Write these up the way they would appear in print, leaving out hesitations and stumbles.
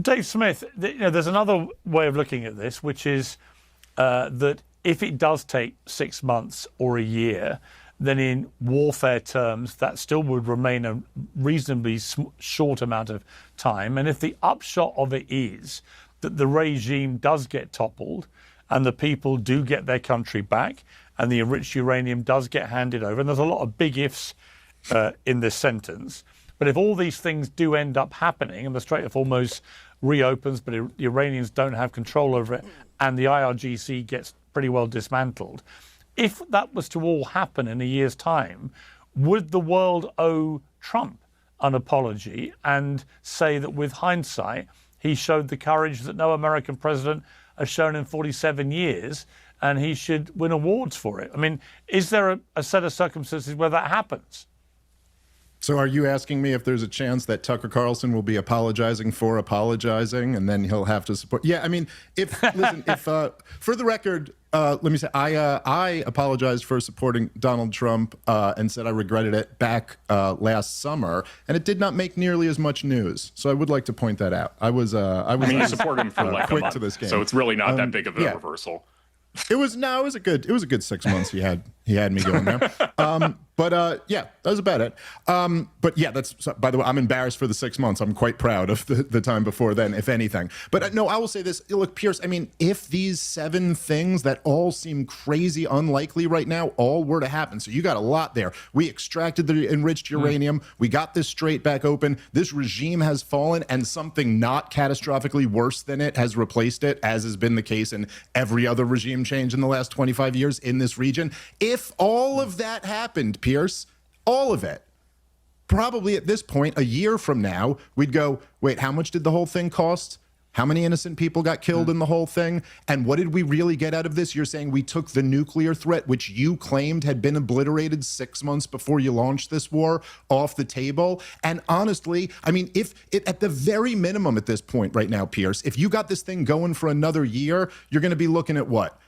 Dave Smith, there's another way of looking at this, which is that if it does take 6 months or a year, then in warfare terms, that still would remain a reasonably short amount of time. And if the upshot of it is that the regime does get toppled and the people do get their country back and the enriched uranium does get handed over, and there's a lot of big ifs in this sentence, but if all these things do end up happening and the Strait of Hormuz reopens, but the Iranians don't have control over it and the IRGC gets pretty well dismantled, if that was to all happen in a year's time, would the world owe Trump an apology and say that with hindsight, he showed the courage that no American president has shown in 47 years and he should win awards for it? I mean, is there a set of circumstances where that happens? So are you asking me if there's a chance that Tucker Carlson will be apologizing for apologizing and then he'll have to support? Yeah, I mean, listen, for the record, let me say, I apologized for supporting Donald Trump and said I regretted it back last summer, and it did not make nearly as much news. So I would like to point that out. I mean, you support him for like a month, to this game. So it's really not that big of a reversal. It was a good 6 months he had me going there. Yeah, that was about it. But yeah, by the way, I'm embarrassed for the 6 months. I'm quite proud of the time before then, if anything. But no, I will say this. Look, Piers, I mean, if these 7 things that all seem crazy unlikely right now all were to happen, so you got a lot there. We extracted the enriched uranium. We got this strait back open. This regime has fallen, and something not catastrophically worse than it has replaced it, as has been the case in every other regime change in the last 25 years in this region. If all of that happened, Piers, all of it, probably at this point, a year from now, we'd go, wait, how much did the whole thing cost? How many innocent people got killed in the whole thing? And what did we really get out of this? You're saying we took the nuclear threat, which you claimed had been obliterated 6 months before you launched this war, off the table. And honestly, I mean, if it, at the very minimum at this point right now, Piers, if you got this thing going for another year, you're going to be looking at what?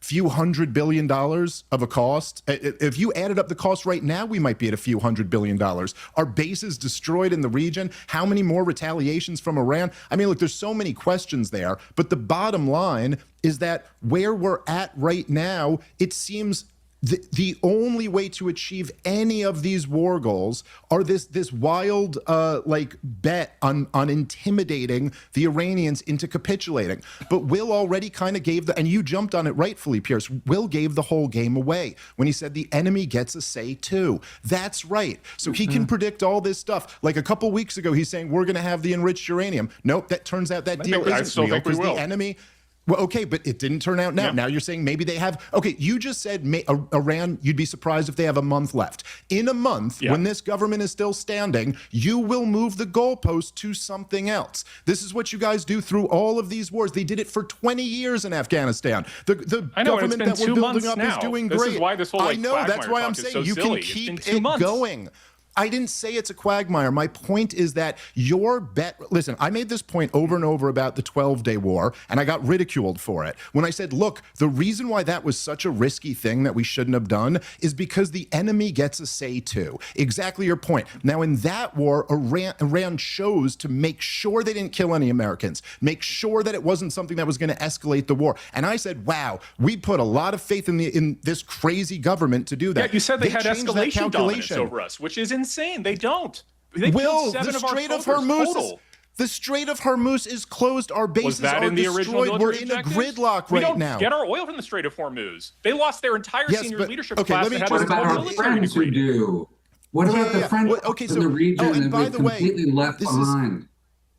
Few $100 billion of a cost. If you added up the cost right now, we might be at a few $100 billion. Our bases destroyed in the region. How many more retaliations from Iran? I mean, look, there's so many questions there, but the bottom line is that where we're at right now, it seems the only way to achieve any of these war goals are this wild bet on intimidating the Iranians into capitulating. But Will already kind of gave and you jumped on it rightfully, Piers. Will gave the whole game away when he said the enemy gets a say too. That's right. So he can predict all this stuff. Like a couple weeks ago, he's saying we're going to have the enriched uranium. Nope, that turns out that deal isn't real because the enemy. Well, okay, but it didn't turn out now. Yeah. Now you're saying maybe they have. Okay, you just said Iran, you'd be surprised if they have a month left. In a month, when this government is still standing, you will move the goalpost to something else. This is what you guys do through all of these wars. They did it for 20 years in Afghanistan. The government that we're building up is doing great. This is why this whole I know, that's why I'm saying you can keep it going. I didn't say it's a quagmire. My point is that your bet, listen, I made this point over and over about the 12-day war, and I got ridiculed for it. When I said, look, the reason why that was such a risky thing that we shouldn't have done is because the enemy gets a say too. Exactly your point. Now, in that war, Iran chose to make sure they didn't kill any Americans, make sure that it wasn't something that was going to escalate the war. And I said, wow, we put a lot of faith in this crazy government to do that. Yeah, you said they had escalation dominance over us, which is insane. They don't. They Will, the Strait of Hormuz. The Strait of Hormuz is closed. Our bases are destroyed. We're in a gridlock right now. We don't get our oil from the Strait of Hormuz. They lost their entire senior leadership class. What about our friends who do? What about the friends in the region that we've completely left behind?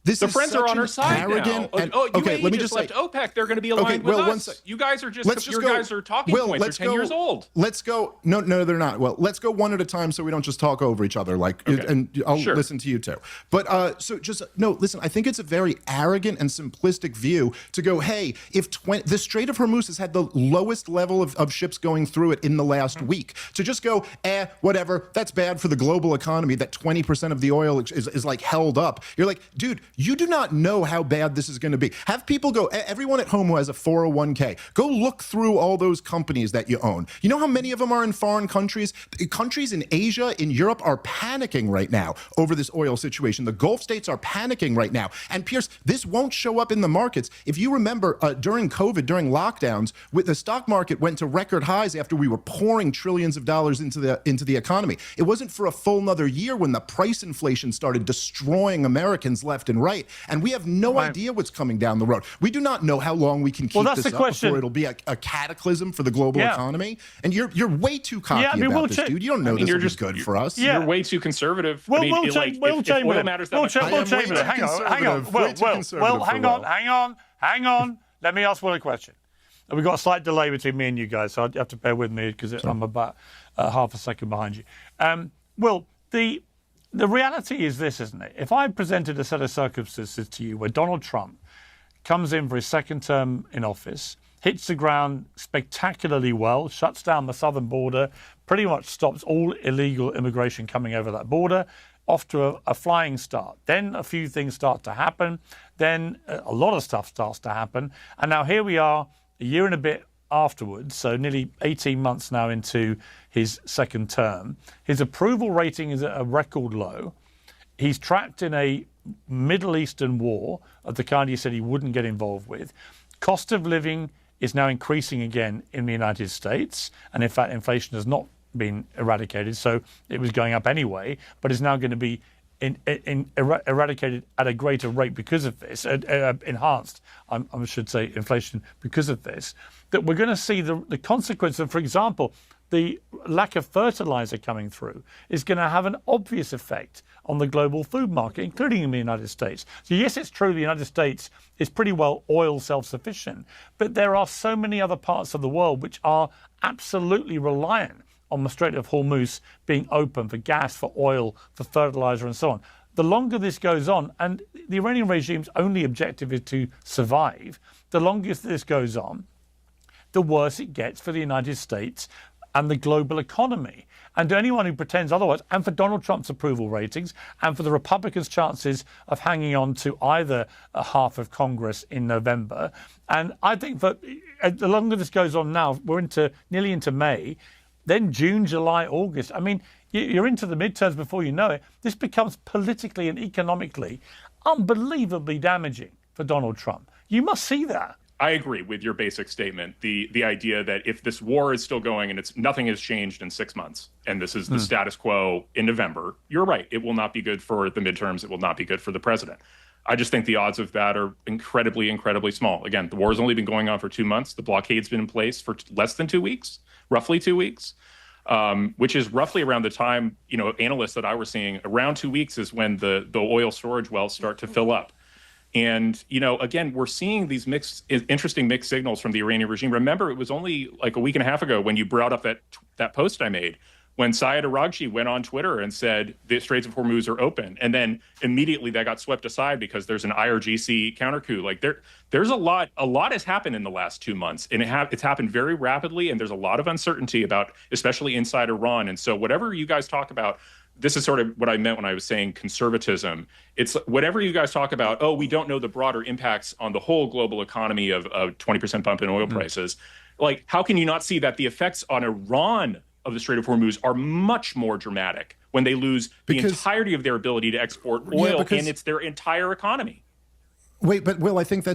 The friends are on our side now. UAE let me just left OPEC. They're going to be aligned with us. You guys are just your guys are talking points. They're 10 years old. Let's go. No, they're not. Well, let's go one at a time so we don't just talk over each other. And I'll listen to you too. But listen. I think it's a very arrogant and simplistic view to go, hey, if the Strait of Hormuz has had the lowest level of ships going through it in the last week, to just go, whatever, that's bad for the global economy. That 20% of the oil is like held up. You're like, dude. You do not know how bad this is going to be. Have people go, everyone at home who has a 401k, go look through all those companies that you own. You know how many of them are in foreign countries? Countries in Asia, in Europe are panicking right now over this oil situation. The Gulf states are panicking right now. And Piers, this won't show up in the markets. If you remember, during COVID, during lockdowns, the stock market went to record highs after we were pouring trillions of dollars into the economy. It wasn't for a full another year when the price inflation started destroying Americans left and right. And we have no idea what's coming down the road. We do not know how long we can keep this up before it'll be a cataclysm for the global economy. And you're way too cocky about this, dude. You don't know this will be good for us. You're way too conservative. Will Chamberlain. Hang on. Let me ask Will a question. We've got a slight delay between me and you guys, so you have to bear with me because I'm about half a second behind you. Will, the reality is this, isn't it? If I presented a set of circumstances to you where Donald Trump comes in for his second term in office, hits the ground spectacularly well, shuts down the southern border, pretty much stops all illegal immigration coming over that border, off to a flying start. Then a few things start to happen. Then a lot of stuff starts to happen. And now here we are, a year and a bit afterwards, so nearly 18 months now into his second term. His approval rating is at a record low. He's trapped in a Middle Eastern war of the kind he said he wouldn't get involved with. Cost of living is now increasing again in the United States. And in fact, inflation has not been eradicated, so it was going up anyway, but is now going to be eradicated at a greater rate because of this, enhanced, I should say, inflation because of this, that we're going to see the consequence of, for example, the lack of fertilizer coming through is going to have an obvious effect on the global food market, including in the United States. So yes, it's true the United States is pretty well oil self-sufficient, but there are so many other parts of the world which are absolutely reliant on the Strait of Hormuz being open for gas, for oil, for fertilizer and so on. The longer this goes on, and the Iranian regime's only objective is to survive, the longer this goes on, the worse it gets for the United States and the global economy. And to anyone who pretends otherwise, and for Donald Trump's approval ratings, and for the Republicans' chances of hanging on to either a half of Congress in November. And I think that the longer this goes on now, we're nearly into May, then June, July, August. I mean, you're into the midterms before you know it. This becomes politically and economically unbelievably damaging for Donald Trump. You must see that. I agree with your basic statement. The idea that if this war is still going and nothing has changed in 6 months, and this is the status quo in November, you're right. It will not be good for the midterms. It will not be good for the president. I just think the odds of that are incredibly, incredibly small. Again, the war has only been going on for 2 months. The blockade's been in place for less than 2 weeks, roughly 2 weeks, which is roughly around the time, analysts that I were seeing, around 2 weeks is when the oil storage wells start to fill up. And, again, we're seeing these interesting mixed signals from the Iranian regime. Remember, it was only like a week and a half ago when you brought up that post I made, when Syed Aragchi went on Twitter and said the Straits of Hormuz are open. And then immediately that got swept aside because there's an IRGC counter coup. Like there's a lot has happened in the last 2 months, and it's happened very rapidly. And there's a lot of uncertainty about, especially inside Iran. And so whatever you guys talk about, this is sort of what I meant when I was saying conservatism. It's whatever you guys talk about, we don't know the broader impacts on the whole global economy of 20% bump in oil prices. Like, how can you not see that the effects on Iran of the Strait of Hormuz are much more dramatic when they lose the entirety of their ability to export oil, and it's their entire economy? Wait, but Will, I think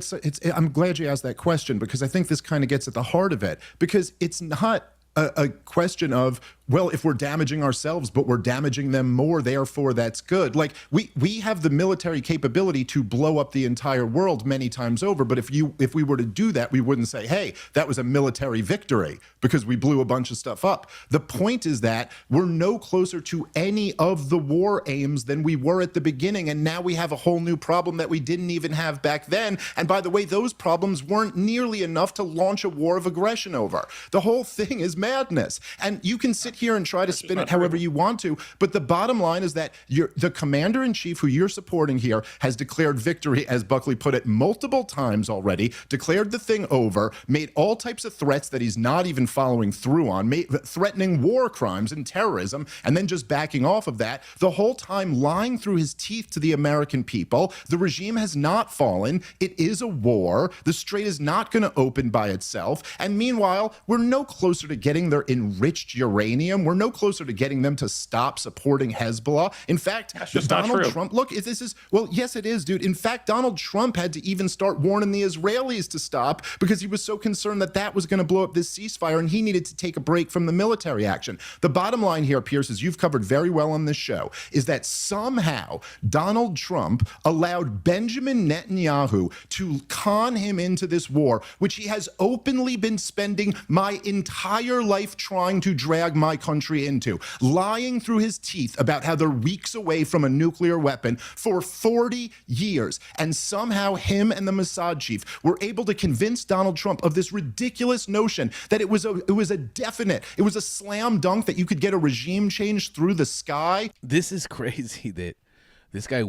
I'm glad you asked that question, because I think this kind of gets at the heart of it, because it's not a question of, well, if we're damaging ourselves, but we're damaging them more, therefore that's good. Like, we have the military capability to blow up the entire world many times over, but if we were to do that, we wouldn't say, hey, that was a military victory because we blew a bunch of stuff up. The point is that we're no closer to any of the war aims than we were at the beginning, and now we have a whole new problem that we didn't even have back then. And by the way, those problems weren't nearly enough to launch a war of aggression over. The whole thing is madness. And you can sit here and try to spin it however you want to. But the bottom line is that the commander-in-chief who you're supporting here has declared victory, as Buckley put it, multiple times already, declared the thing over, made all types of threats that he's not even following through on, threatening war crimes and terrorism, and then just backing off of that, the whole time lying through his teeth to the American people. The regime has not fallen. It is a war. The Strait is not going to open by itself. And meanwhile, we're no closer to getting their enriched uranium. We're no closer to getting them to stop supporting Hezbollah. In fact, Donald Trump, look, well, yes, it is, dude. In fact, Donald Trump had to even start warning the Israelis to stop because he was so concerned that that was going to blow up this ceasefire and he needed to take a break from the military action. The bottom line here, Piers, as you've covered very well on this show, is that somehow Donald Trump allowed Benjamin Netanyahu to con him into this war, which he has openly been spending my entire life trying to drag my country into, lying through his teeth about how they're weeks away from a nuclear weapon for 40 years. And somehow him and the Mossad chief were able to convince Donald Trump of this ridiculous notion that it was a slam dunk that you could get a regime change through the sky. This is crazy that this guy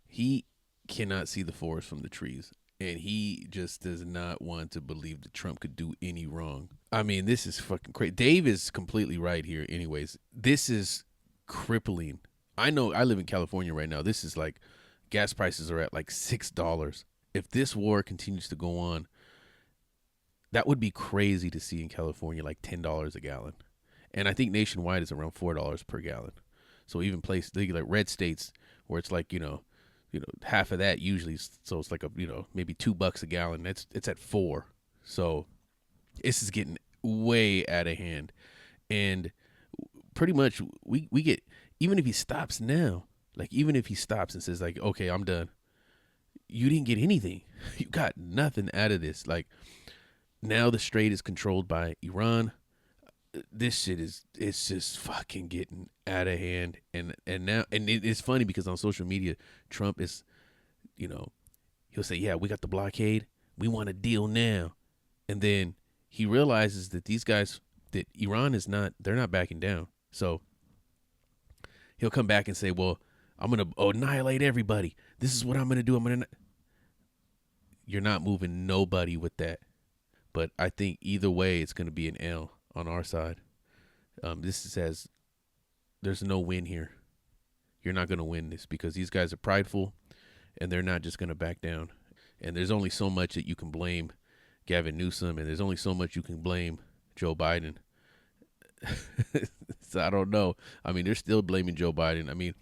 he cannot see the forest from the trees. And he just does not want to believe that Trump could do any wrong. I mean, this is fucking crazy. Dave is completely right here anyways. This is crippling. I know I live in California right now. This is like gas prices are at like $6. If this war continues to go on, that would be crazy to see in California, like $10 a gallon. And I think nationwide is around $4 per gallon. So even places like red states where it's like, half of that usually, so it's like maybe $2 a gallon. It's at $4. So this is getting way out of hand, and pretty much we get, even if he stops now, like even if he stops and says like, okay, I'm done, you didn't get anything. You got nothing out of this. Like now the Strait is controlled by Iran. This shit it's just fucking getting out of hand, and now it's funny because on social media Trump is, he'll say, yeah, we got the blockade, we want a deal now, and then he realizes that these guys, that Iran they're not backing down, so he'll come back and say, well, I'm gonna annihilate everybody, this is what I'm gonna do, you're not moving nobody with that. But I think either way it's gonna be an L on our side. There's no win here. You're not going to win this because these guys are prideful and they're not just going to back down. And there's only so much that you can blame Gavin Newsom, and there's only so much you can blame Joe Biden. So I don't know. I mean, they're still blaming Joe Biden. I mean,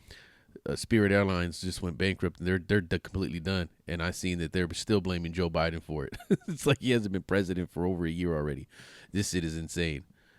Spirit Airlines just went bankrupt and they're completely done. And I seen that they're still blaming Joe Biden for it. It's like he hasn't been president for over a year already. This shit is insane.